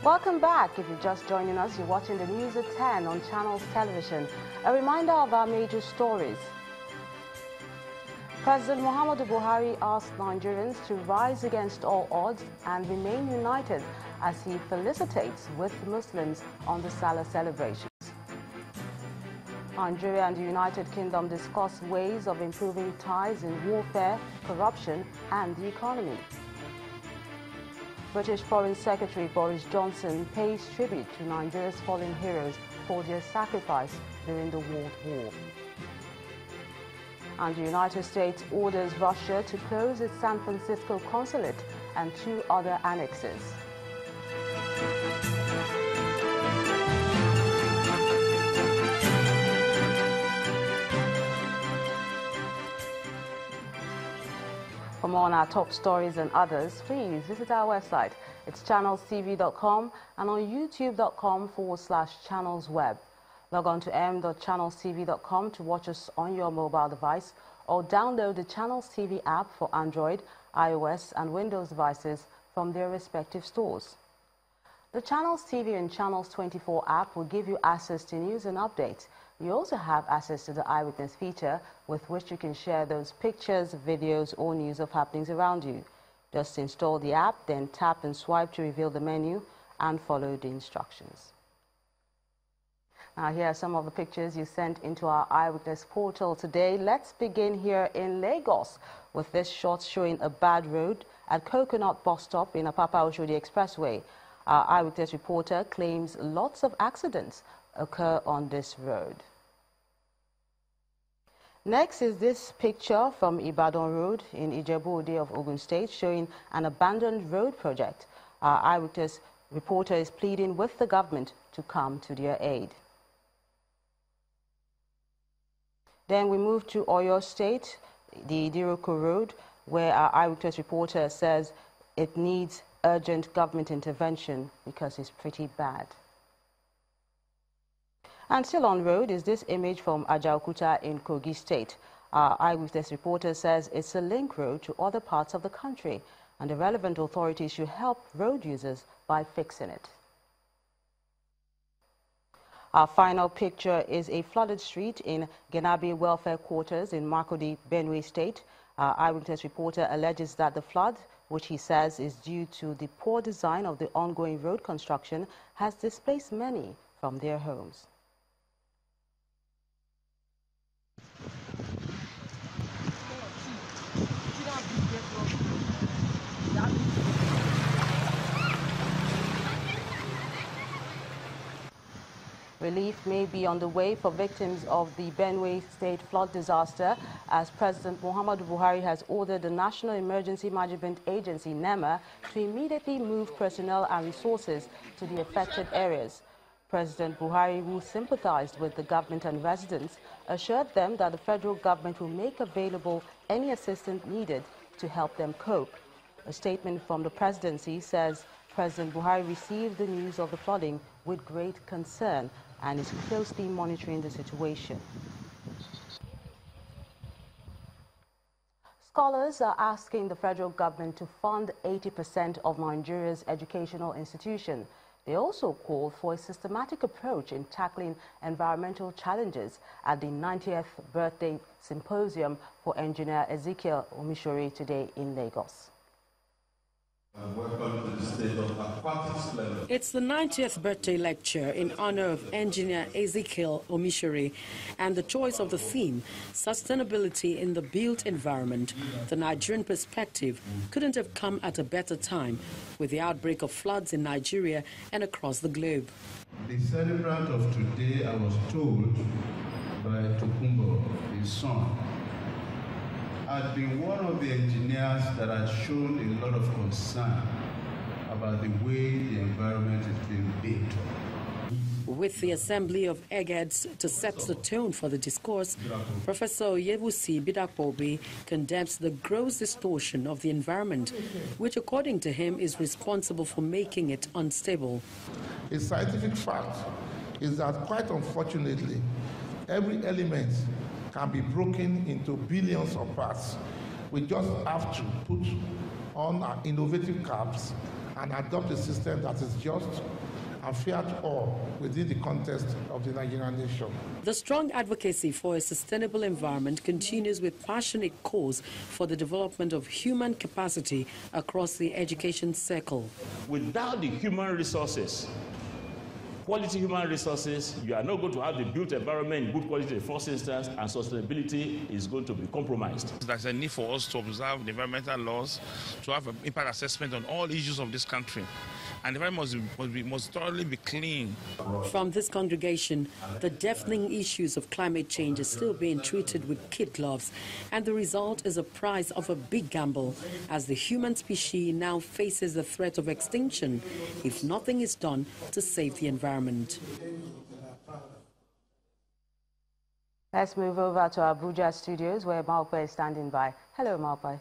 Welcome back. If you're just joining us, you're watching the news at 10 on Channels Television. A reminder of our major stories. President Muhammadu Buhari asked Nigerians to rise against all odds and remain united as he felicitates with Muslims on the Salah celebrations. Nigeria and the United Kingdom discuss ways of improving ties in warfare, corruption and the economy. British Foreign Secretary Boris Johnson pays tribute to Nigeria's fallen heroes for their sacrifice during the World War. And the United States orders Russia to close its San Francisco consulate and 2 other annexes. For more on our top stories and others, please visit our website. It's channelstv.com and on youtube.com/channelsweb. Log on to m.channelstv.com to watch us on your mobile device or download the Channels TV app for Android, iOS and Windows devices from their respective stores. The Channels TV and Channels 24 app will give you access to news and updates. You also have access to the Eyewitness feature with which you can share those pictures, videos or news of happenings around you. Just install the app, then tap and swipe to reveal the menu and follow the instructions. Now here are some of the pictures you sent into our Eyewitness portal today. Let's begin here in Lagos with this shot showing a bad road at Coconut bus stop in Apapa Oshodi Expressway. Our Eyewitness reporter claims lots of accidents occur on this road. Next is this picture from Ibadan Road in Ijebu-Ode of Ogun State showing an abandoned road project. Our Eyewitness reporter is pleading with the government to come to their aid. Then we move to Oyo State, the Idiroko Road, where our Eyewitness reporter says it needs urgent government intervention because it's pretty bad. And still on road is this image from Ajaokuta in Kogi State. Our Eyewitness reporter says it's a link road to other parts of the country and the relevant authorities should help road users by fixing it. Our final picture is a flooded street in Genabi Welfare Quarters in Makurdi, Benue State. Our Eyewitness reporter alleges that the flood, which he says is due to the poor design of the ongoing road construction, has displaced many from their homes. Relief may be on the way for victims of the Benue State flood disaster as President Muhammadu Buhari has ordered the National Emergency Management Agency, NEMA, to immediately move personnel and resources to the affected areas. President Buhari, who sympathized with the government and residents, assured them that the federal government will make available any assistance needed to help them cope. A statement from the presidency says President Buhari received the news of the flooding with great concern and is closely monitoring the situation. Scholars are asking the federal government to fund 80% of Nigeria's educational institutions. They also called for a systematic approach in tackling environmental challenges at the 90th birthday symposium for engineer Ezekiel Omishore today in Lagos. Welcome to the State of Aquatics Level. It's the 90th birthday lecture in honor of engineer Ezekiel Omishore and the choice of the theme, Sustainability in the Built Environment. The Nigerian perspective couldn't have come at a better time with the outbreak of floods in Nigeria and across the globe. The celebrant of today, I was told by Tokumbo, his son, had been one of the engineers that has shown a lot of concern about the way the environment is being built. With the assembly of eggheads to set the tone for the discourse, Professor Oyewusi Bidakpobi condemns the gross distortion of the environment, which according to him is responsible for making it unstable. A scientific fact is that quite unfortunately, every element can be broken into billions of parts. We just have to put on our innovative caps and adopt a system that is just, and feared all within the context of the Nigerian nation. The strong advocacy for a sustainable environment continues with passionate calls for the development of human capacity across the education circle. Without the human resources, quality human resources, you are not going to have the built environment in good quality in the first instance, and sustainability is going to be compromised. There's a need for us to observe the environmental laws, to have an impact assessment on all issues of this country. And the environment must thoroughly be clean. From this congregation, the deafening issues of climate change is still being treated with kid gloves, and the result is a price of a big gamble as the human species now faces the threat of extinction if nothing is done to save the environment. Let's move over to our Buju Studios where Maupa is standing by. Hello, Maupa.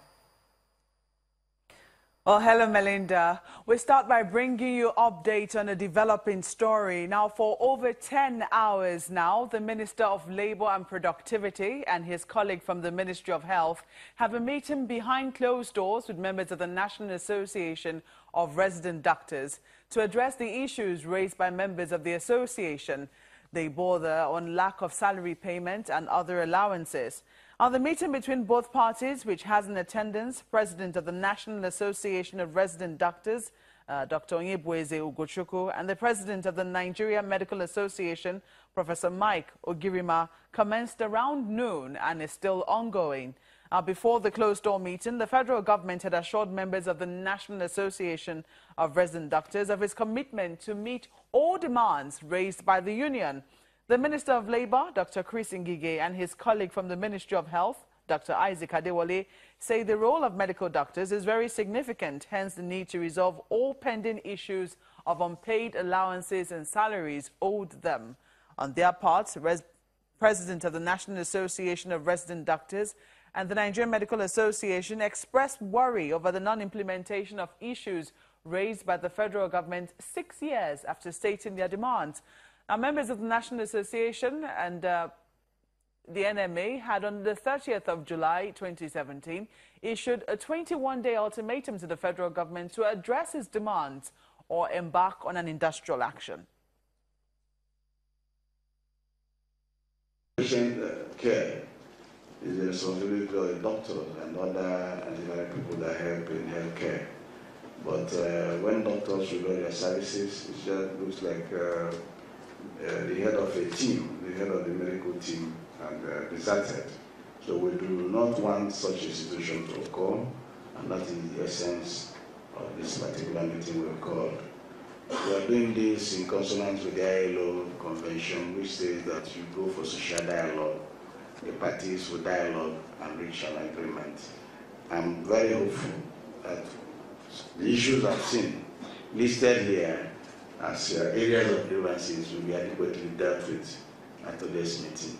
Well, hello, Melinda. We start by bringing you updates on a developing story. Now, for over 10 hours now, the Minister of Labour and Productivity and his colleague from the Ministry of Health have a meeting behind closed doors with members of the National Association of Resident Doctors to address the issues raised by members of the association. They bother on lack of salary payment and other allowances. On the meeting between both parties, which has in attendance President of the National Association of Resident Doctors, Dr. Onyebweze Ugochukwu, and the President of the Nigeria Medical Association, Professor Mike Ogirima, commenced around noon and is still ongoing. Before the closed-door meeting, the federal government had assured members of the National Association of Resident Doctors of its commitment to meet all demands raised by the union. The Minister of Labour, Dr. Chris Ngige, and his colleague from the Ministry of Health, Dr. Isaac Adewale, say the role of medical doctors is very significant, hence the need to resolve all pending issues of unpaid allowances and salaries owed them. On their part, President of the National Association of Resident Doctors and the Nigerian Medical Association expressed worry over the non-implementation of issues raised by the federal government 6 years after stating their demands. Now, members of the National Association and the NMA had on the 30th of July 2017 issued a 21-day ultimatum to the federal government to address its demands or embark on an industrial action. Patient care is the responsibility of the doctors and other people that help in health care. But when doctors withdraw their services, it just looks like the head of a team, the head of the medical team, and deserted. So we do not want such a situation to occur, and that is the essence of this particular meeting we've called. We are doing this in consonance with the ILO convention, which says that you go for social dialogue, the parties will dialogue and reach an agreement. I'm very hopeful that the issues I've seen listed here as areas of grievances will be adequately dealt with at today's meeting.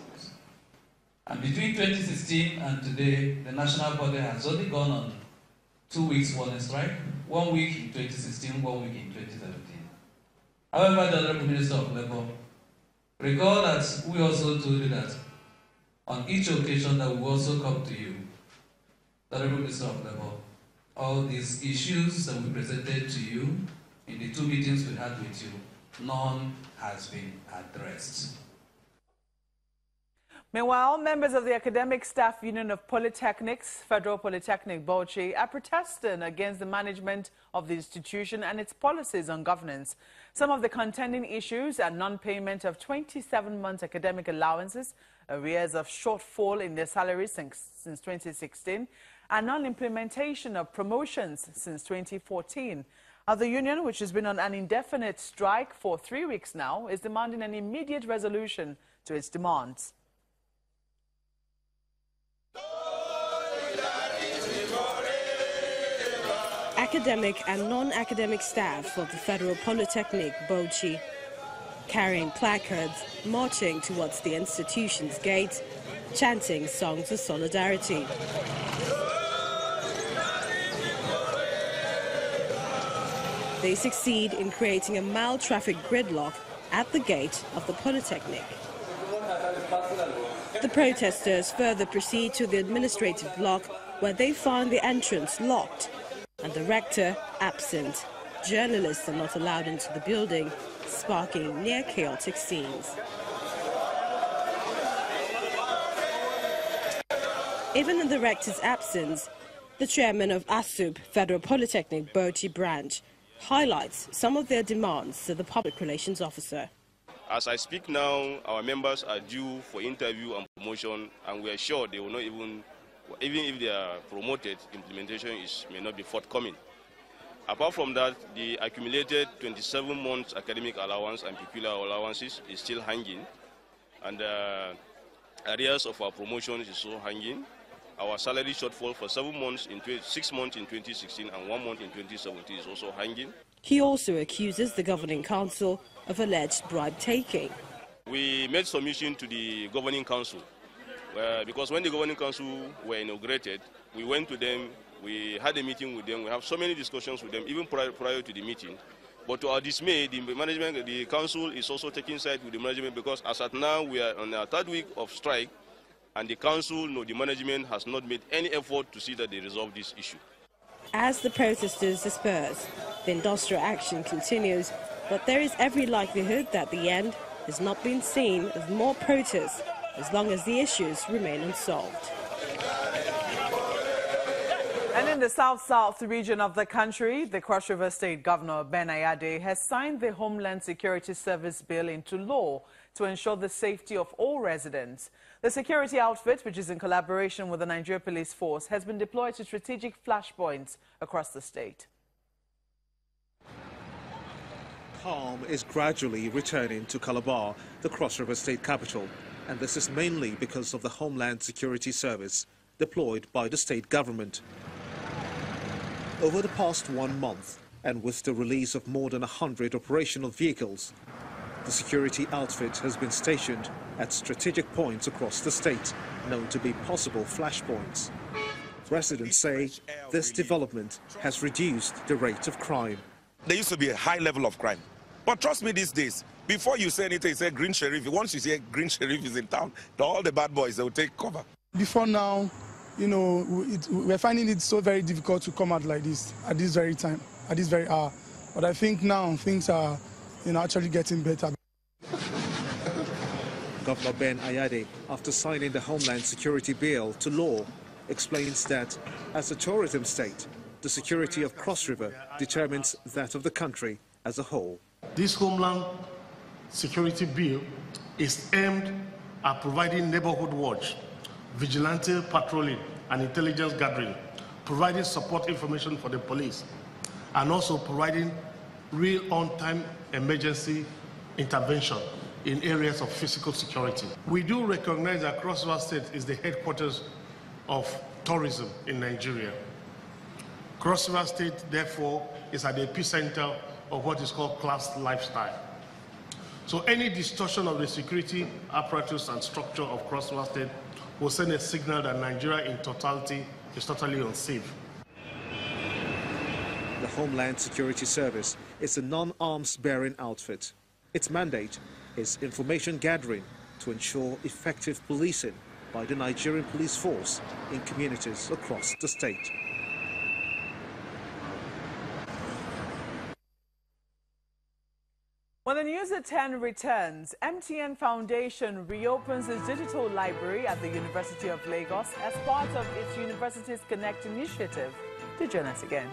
And between 2016 and today, the national body has only gone on 2 weeks warning strike, 1 week in 2016, 1 week in 2017. However, the Honorable Minister of Labour, recall that we also told you that on each occasion that we also come to you, the Honorable Minister of Labour, all these issues that we presented to you in the 2 meetings we had with you, none has been addressed. Meanwhile, members of the Academic Staff Union of Polytechnics, Federal Polytechnic Bauchi, are protesting against the management of the institution and its policies on governance. Some of the contending issues are non-payment of 27-month academic allowances, arrears of shortfall in their salaries since 2016, and non-implementation of promotions since 2014. The union, which has been on an indefinite strike for 3 weeks now, is demanding an immediate resolution to its demands. Academic and non-academic staff of the Federal Polytechnic Bauchi, carrying placards, marching towards the institution's gate, chanting songs of solidarity. They succeed in creating a mild traffic gridlock at the gate of the Polytechnic. The protesters further proceed to the administrative block, where they find the entrance locked and the rector absent. Journalists are not allowed into the building, sparking near-chaotic scenes. Even in the rector's absence, the chairman of ASUP, Federal Polytechnic Buju branch, highlights some of their demands to the public relations officer. As I speak now, our members are due for interview and promotion, and we are sure they will not even if they are promoted, implementation may not be forthcoming. Apart from that, the accumulated 27 months academic allowance and peculiar allowances is still hanging, and areas of our promotions is also hanging. Our salary shortfall for 6 months in 2016 and 1 month in 2017 is also hanging. He also accuses the governing council of alleged bribe-taking. We made submission to the governing council because when the governing council were inaugurated, we went to them, we had a meeting with them, we have so many discussions with them, even prior to the meeting. But to our dismay, the council is also taking side with the management because as at now we are on our 3rd week of strike, and the council, the management has not made any effort to see that they resolve this issue. As the protesters disperse, the industrial action continues, but there is every likelihood that the end has not been seen with more protests as long as the issues remain unsolved. And in the south-south region of the country, the Cross River State Governor Ben Ayade has signed the Homeland Security Service Bill into law to ensure the safety of all residents. The security outfit, which is in collaboration with the Nigeria Police Force, has been deployed to strategic flashpoints across the state. Calm is gradually returning to Calabar, the Cross River State capital, and this is mainly because of the Homeland Security Service deployed by the state government. Over the past 1 month, and with the release of more than 100 operational vehicles, the security outfit has been stationed at strategic points across the state, known to be possible flashpoints. Residents say this development has reduced the rate of crime. There used to be a high level of crime. But trust me these days, before you say anything, you say Green Sheriff. Once you say Green Sheriff is in town, all the bad boys, they will take cover. Before now, you know, we're finding it so very difficult to come out like this at this very time, at this very hour. But I think now things are, actually getting better. Governor Ben Ayade, after signing the Homeland Security Bill to law, explains that as a tourism state, the security of Cross River determines that of the country as a whole. This Homeland Security Bill is aimed at providing neighborhood watch, vigilante patrolling and intelligence gathering, providing support information for the police, and also providing real on-time emergency intervention in areas of physical security. We do recognize that Cross River State is the headquarters of tourism in Nigeria. Cross River State, therefore, is at the epicenter of what is called class lifestyle. So any distortion of the security apparatus and structure of Cross River State will send a signal that Nigeria in totality is totally unsafe. The Homeland Security Service is a non-arms-bearing outfit. Its mandate is information gathering to ensure effective policing by the Nigerian Police Force in communities across the state. When the News at 10 returns, MTN Foundation reopens its digital library at the University of Lagos as part of its Universities Connect initiative. Do join us again.